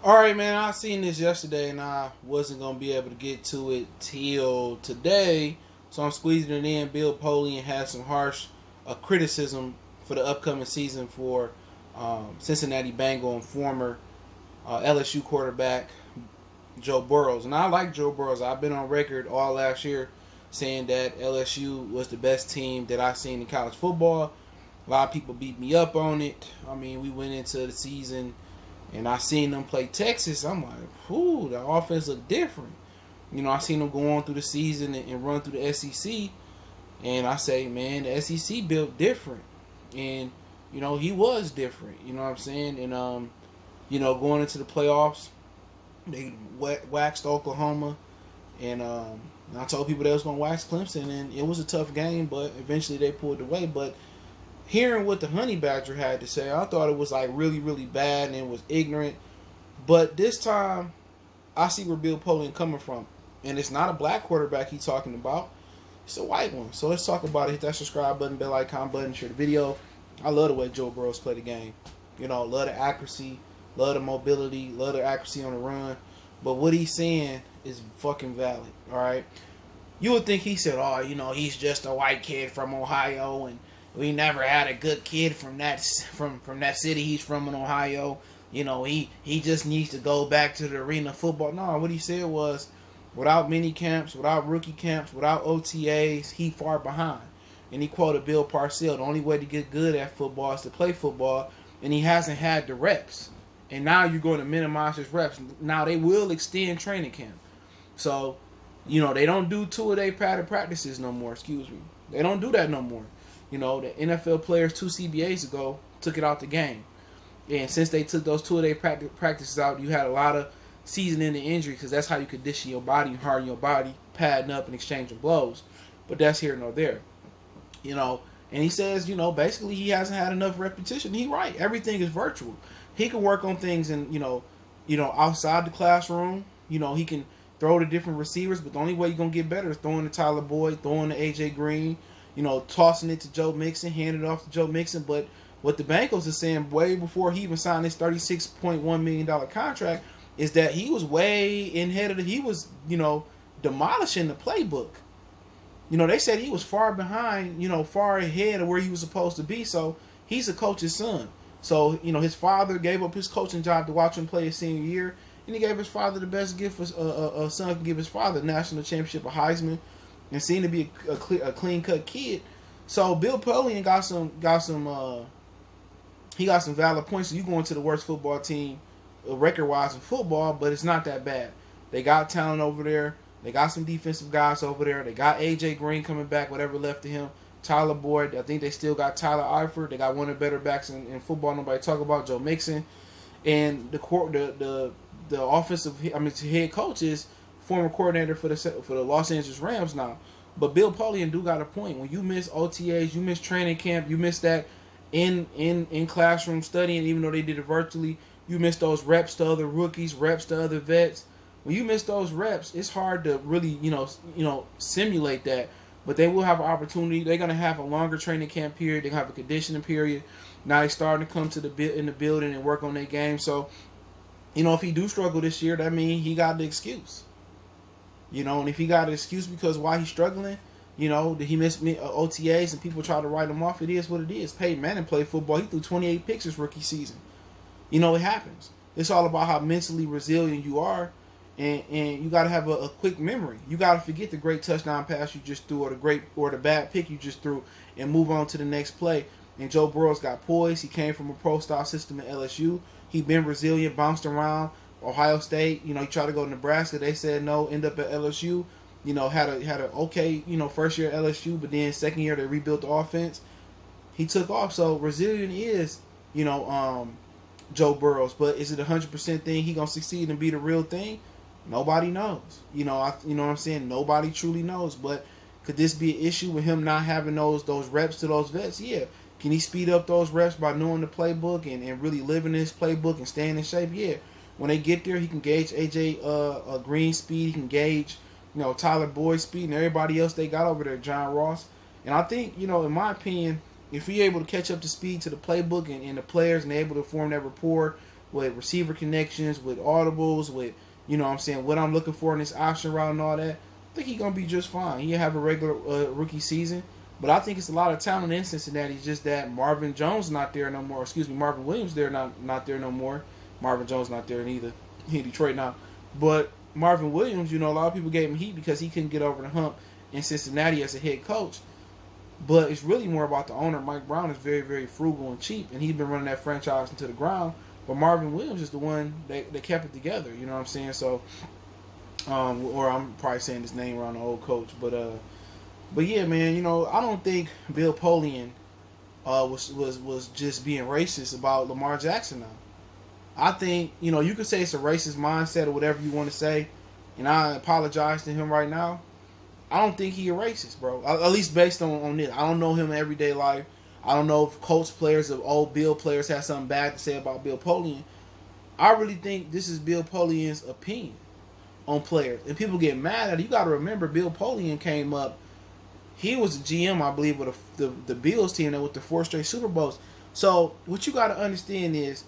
All right, man. I seen this yesterday, and I wasn't gonna be able to get to it till today, so I'm squeezing it in. Bill Polian had some harsh criticism for the upcoming season for Cincinnati Bengal and former LSU quarterback Joe Burrows. And I like Joe Burrows. I've been on record all last year saying that LSU was the best team that I've seen in college football. A lot of people beat me up on it. I mean, we went into the season and I seen them play Texas. I'm like, whoo, the offense look different. You know, I seen them go on through the season and run through the SEC. And I say, man, the SEC built different. And, you know, he was different. You know what I'm saying? And, you know, going into the playoffs, they waxed Oklahoma. And I told people they was going to wax Clemson. And it was a tough game, but eventually they pulled away. But hearing what the Honey Badger had to say, I thought it was like really, really bad and it was ignorant. But this time, I see where Bill Polian coming from. And it's not a black quarterback he's talking about. It's a white one. So let's talk about it. Hit that subscribe button, bell icon button, share the video. I love the way Joe Burrows play the game. You know, love the accuracy, love the mobility, love the accuracy on the run. But what he's saying is fucking valid, all right? You would think he said, oh, you know, he's just a white kid from Ohio and we never had a good kid from that city he's from in Ohio. You know, he just needs to go back to the arena football. No, what he said was, without mini camps, without rookie camps, without OTAs, he far behind. And he quoted Bill Parcells, the only way to get good at football is to play football, and he hasn't had the reps. And now you're going to minimize his reps. Now they will extend training camp. So, you know, they don't do two-a-day padded practices no more, excuse me. They don't do that no more. You know, the NFL players 2 CBAs ago took it out the game. And since they took those two-a-day practices out, you had a lot of season-ending injury because that's how you condition your body, harden your body, padding up and exchanging blows. But that's here nor there. You know, and he says, you know, basically he hasn't had enough repetition. He's right. Everything is virtual. He can work on things and, you know, outside the classroom. You know, he can throw to different receivers, but the only way you're going to get better is throwing to Tyler Boyd, throwing to A.J. Green, you know, tossing it to Joe Mixon, handing it off to Joe Mixon. But what the Bengals are saying way before he even signed his $36.1 million contract is that he was way in ahead of he was, you know, demolishing the playbook. You know, they said he was far behind, you know, far ahead of where he was supposed to be. So he's a coach's son. So, you know, his father gave up his coaching job to watch him play his senior year. And he gave his father the best gift a son can give his father, national championship, a Heisman, and seemed to be a clean-cut kid. So Bill Polian got some valid points. So you go into the worst football team record-wise in football, but it's not that bad. They got talent over there. They got some defensive guys over there. They got A.J. Green coming back, whatever left of him. Tyler Boyd. I think they still got Tyler Eifert. They got one of the better backs in football. Nobody talk about Joe Mixon. And the offensive, head coach is former coordinator for the Los Angeles Rams now. But Bill Polian do got a point. When you miss OTAs, you miss training camp, you miss that in classroom studying, even though they did it virtually, you miss those reps to other rookies, reps to other vets. When you miss those reps, it's hard to really, you know, simulate that. But they will have an opportunity. They're going to have a longer training camp period. They're going to have a conditioning period. Now they're starting to come to in the building and work on their game. So, you know, if he do struggle this year, that means he got the excuse. You know, and if he got an excuse because why he's struggling, you know, that he missed OTAs and people try to write him off, it is what it is. Peyton Manning played football. He threw 28 picks his rookie season. You know, it happens. It's all about how mentally resilient you are. And you got to have a quick memory. You got to forget the great touchdown pass you just threw or the bad pick you just threw and move on to the next play. And Joe Burrow's got poise. He came from a pro-style system at LSU. He been resilient, bounced around. Ohio State, you know, he tried to go to Nebraska. They said no, end up at LSU. You know, had a okay, you know, first year at LSU, but then second year they rebuilt the offense. He took off. So resilient is, you know, Joe Burrows. But is it 100% thing he gonna succeed and be the real thing? Nobody knows. You know, you know what I'm saying? Nobody truly knows. But could this be an issue with him not having those reps to those vets? Yeah. Can he speed up those reps by knowing the playbook and really living in his playbook and staying in shape? Yeah. When they get there, he can gauge A.J. Green's speed. He can gauge, you know, Tyler Boyd's speed and everybody else they got over there, John Ross. And I think, you know, in my opinion, if he able to catch up to speed to the playbook and the players and able to form that rapport with receiver connections, with audibles, with, you know what I'm saying, what I'm looking for in this option route and all that, I think he's going to be just fine. He'll have a regular rookie season. But I think it's a lot of talent in Cincinnati. It's just that Marvin Jones not there no more. Excuse me, Marvin Williams there not there no more. Marvin Jones not there neither. He in Detroit now. But Marvin Williams, you know, a lot of people gave him heat because he couldn't get over the hump in Cincinnati as a head coach. But it's really more about the owner. Mike Brown is very, very frugal and cheap, and he's been running that franchise into the ground. But Marvin Williams is the one that kept it together. You know what I'm saying? So, or I'm probably saying his name around the old coach. But yeah, man, you know, I don't think Bill Polian was just being racist about Lamar Jackson now. I think, you know, you could say it's a racist mindset or whatever you want to say, and I apologize to him right now. I don't think he a racist, bro. At least based on this. I don't know him in everyday life. I don't know if Colts players or old Bill players have something bad to say about Bill Polian. I really think this is Bill Polian's opinion on players. And people get mad at it. You got to remember, Bill Polian came up. He was a GM, I believe, with the Bills team that with the 4 straight Super Bowls. So what you got to understand is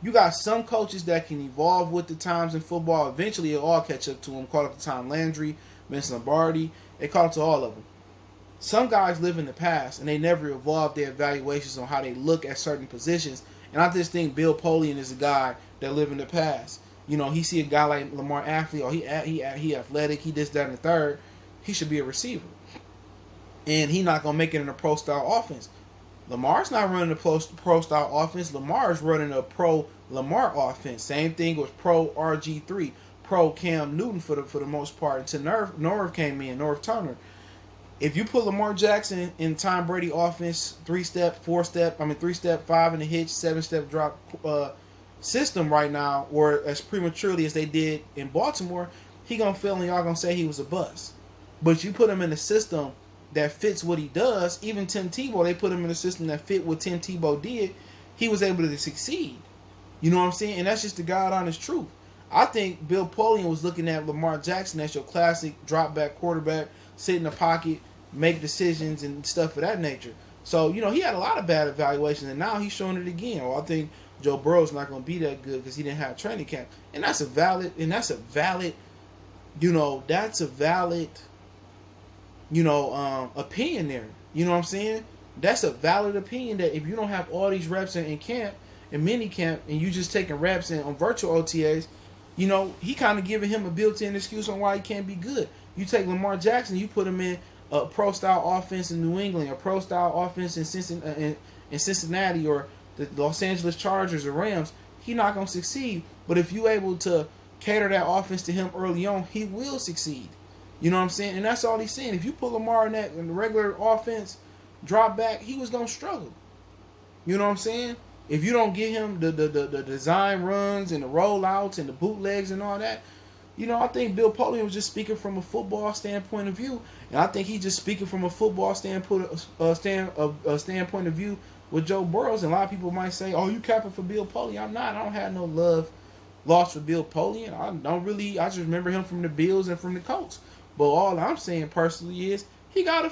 you got some coaches that can evolve with the times in football. Eventually, it'll all catch up to them. Call up to Tom Landry, Vince Lombardi. They call it to all of them. Some guys live in the past, and they never evolve their evaluations on how they look at certain positions. And I just think Bill Polian is a guy that live in the past. You know, he see a guy like Lamar Athlete, or he athletic, he this, that, and the third. He should be a receiver. And he not going to make it in a pro-style offense. Lamar's not running a pro-style offense. Lamar's running a pro-Lamar offense. Same thing with pro-RG3, pro-Cam Newton for the most part. Until Norv came in, Norv Turner. If you put Lamar Jackson in Tom Brady offense, 3-step, 5 in the hitch, 7-step drop system right now, or as prematurely as they did in Baltimore, he going to fail and y'all going to say he was a bust. But you put him in a system that fits what he does. Even Tim Tebow, they put him in a system that fit what Tim Tebow did. He was able to succeed. You know what I'm saying? And that's just the God honest truth. I think Bill Polian was looking at Lamar Jackson as your classic drop back quarterback, sit in the pocket, make decisions and stuff of that nature. So, you know, he had a lot of bad evaluations, and now he's showing it again. Well, I think Joe Burrow's not going to be that good because he didn't have training camp. And that's a valid, opinion there. You know what I'm saying? That's a valid opinion that if you don't have all these reps in camp, in mini camp, and you just taking reps on virtual OTAs, you know, he kind of giving him a built-in excuse on why he can't be good. You take Lamar Jackson, you put him in a pro-style offense in New England, a pro-style offense in Cincinnati, or the Los Angeles Chargers or Rams, he not going to succeed. But if you able to cater that offense to him early on, he will succeed. You know what I'm saying? And that's all he's saying. If you put Lamar in the regular offense, drop back, he was going to struggle. You know what I'm saying? If you don't get him the design runs and the rollouts and the bootlegs and all that, you know, I think Bill Polian was just speaking from a football standpoint of view. And I think he's just speaking from a football standpoint of view with Joe Burrows. And a lot of people might say, oh, you capping for Bill Polian. I'm not. I don't have no lost for Bill Polian. I just remember him from the Bills and from the Colts. But all I'm saying personally is he got a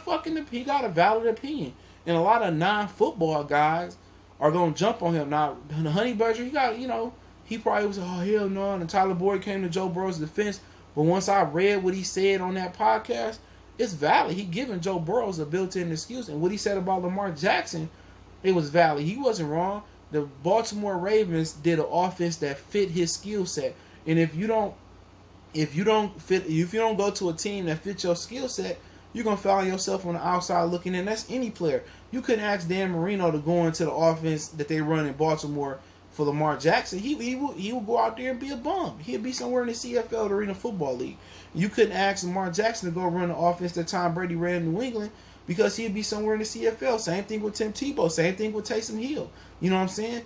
valid opinion. And a lot of non-football guys are going to jump on him. Now, the Honey Badger, he probably was, oh, hell no. And Tyler Boyd came to Joe Burrow's defense. But once I read what he said on that podcast, it's valid. He giving Joe Burrows a built-in excuse. And what he said about Lamar Jackson, it was valid. He wasn't wrong. The Baltimore Ravens did an offense that fit his skill set. And if you don't go to a team that fits your skill set, you're going to find yourself on the outside looking in. That's any player. You couldn't ask Dan Marino to go into the offense that they run in Baltimore for Lamar Jackson. He would go out there and be a bum. He'd be somewhere in the CFL, the Arena Football League. You couldn't ask Lamar Jackson to go run the offense that Tom Brady ran in New England because he'd be somewhere in the CFL. Same thing with Tim Tebow. Same thing with Taysom Hill. You know what I'm saying?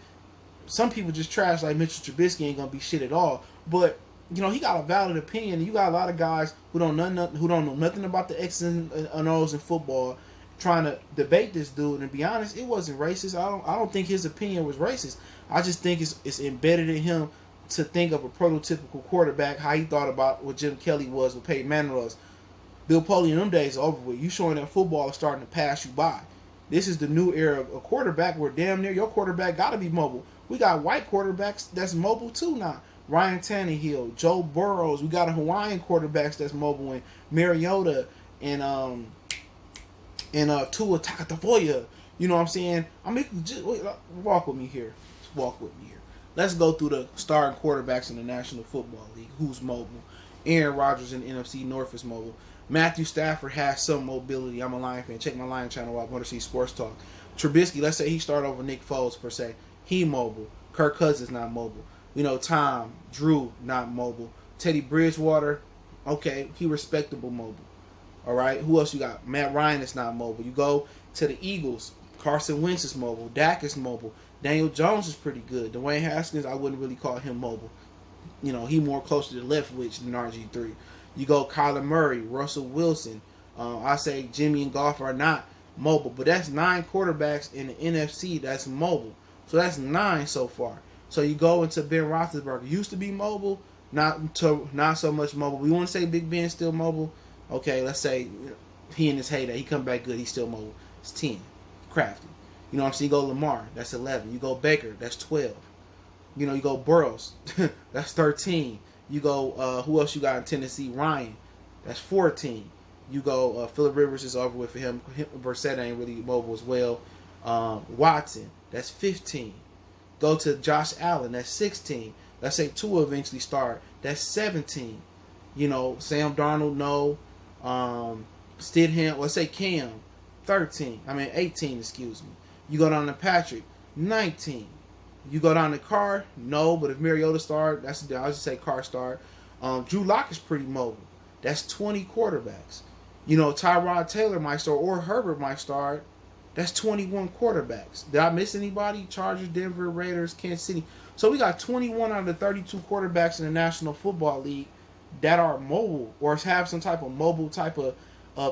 Some people just trash like Mitchell Trubisky ain't going to be shit at all. But he got a valid opinion. You got a lot of guys who don't know nothing about the X's and O's in football trying to debate this dude. And to be honest, it wasn't racist. I don't think his opinion was racist. I just think it's embedded in him to think of a prototypical quarterback, how he thought about what Jim Kelly was, what Peyton Manning was. Bill Polian in them days are over with. You showing that football is starting to pass you by. This is the new era of a quarterback where damn near your quarterback got to be mobile. We got white quarterbacks that's mobile too now. Ryan Tannehill, Joe Burrows. We got a Hawaiian quarterbacks that's mobile, and Mariota and Tua Tagovailoa. You know what I'm saying? I mean, just walk with me here. Just walk with me here. Let's go through the starting quarterbacks in the National Football League. Who's mobile? Aaron Rodgers in the NFC North is mobile. Matthew Stafford has some mobility. I'm a Lion fan. Check my Lion channel out. Want to see sports talk. Trubisky, let's say he started over Nick Foles per se. He mobile. Kirk Cousins not mobile. Tom, Drew not mobile. Teddy Bridgewater, okay, he respectable mobile. All right, who else you got? Matt Ryan is not mobile. You go to the Eagles. Carson Wentz is mobile. Dak is mobile. Daniel Jones is pretty good. Dwayne Haskins, I wouldn't really call him mobile. He more close to the left witch than RG3. You go Kyler Murray, Russell Wilson. I say Jimmy and Goff are not mobile, but that's 9 quarterbacks in the NFC that's mobile. So that's 9 so far. So you go into Ben Roethlisberger. Used to be mobile, not so much mobile. We want to say Big Ben's still mobile. Okay, let's say he in his heyday, he come back good, he's still mobile. It's 10. Crafty. You know what I'm saying? You go Lamar, that's 11. You go Baker, that's 12. You go Burrows, that's 13. You go, who else you got in Tennessee? Ryan, that's 14. You go, Phillip Rivers is over with for him. Brissett ain't really mobile as well. Watson, that's 15. Go to Josh Allen, that's 16. Let's say Tua eventually start, that's 17. Sam Darnold, no. Stidham, let's say Cam, 18, excuse me. You go down to Patrick, 19. You go down to Carr, no, but if Mariota start, I'll just say Carr start. Drew Lock is pretty mobile. That's 20 quarterbacks. Tyrod Taylor might start, or Herbert might start. That's 21 quarterbacks. Did I miss anybody? Chargers, Denver, Raiders, Kansas City. So we got 21 out of the 32 quarterbacks in the National Football League that are mobile or have some type of mobile type of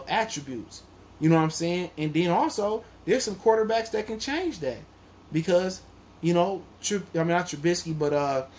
attributes. You know what I'm saying? And then also, there's some quarterbacks that can change that. Because, not Trubisky, but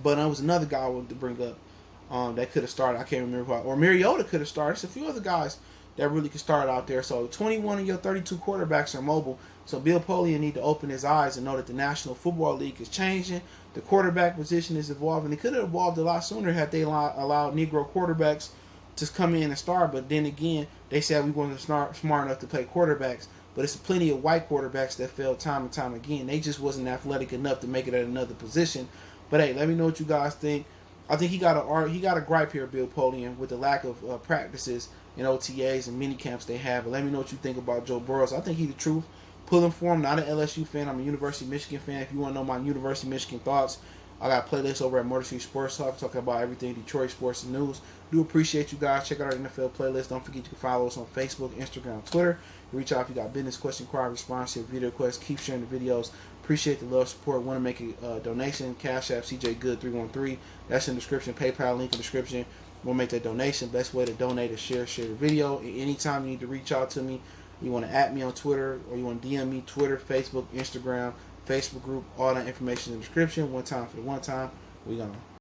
there was another guy I wanted to bring up that could have started. I can't remember who. Or Mariota could have started. There's a few other guys that really could start out there. So 21 of your 32 quarterbacks are mobile. So Bill Polian need to open his eyes and know that the National Football League is changing. The quarterback position is evolving. It could have evolved a lot sooner had they allowed Negro quarterbacks to come in and start. But then again, they said we weren't smart enough to play quarterbacks. But it's plenty of white quarterbacks that failed time and time again. They just wasn't athletic enough to make it at another position. But hey, let me know what you guys think. I think he got a gripe here, Bill Polian, with the lack of practices and OTAs and mini camps they have. But let me know what you think about Joe Burrows. I think he's the truth. Pulling for him. Not an LSU fan. I'm a University of Michigan fan. If you want to know my University of Michigan thoughts, I got playlists over at Motor City Sports Talk talking about everything Detroit sports and news. Do appreciate you guys. Check out our NFL playlist. Don't forget you can follow us on Facebook, Instagram, Twitter. Reach out if you got business, question, inquiry, response to your video requests. Keep sharing the videos. Appreciate the love, support. Want to make a donation? Cash App CJ Good 313. That's in the description. PayPal link in the description. We'll make that donation. Best way to donate is share the video. Anytime you need to reach out to me, you want to at me on Twitter or you want to DM me, Twitter, Facebook, Instagram, Facebook group, all that information in the description. One time for the one time. We gonna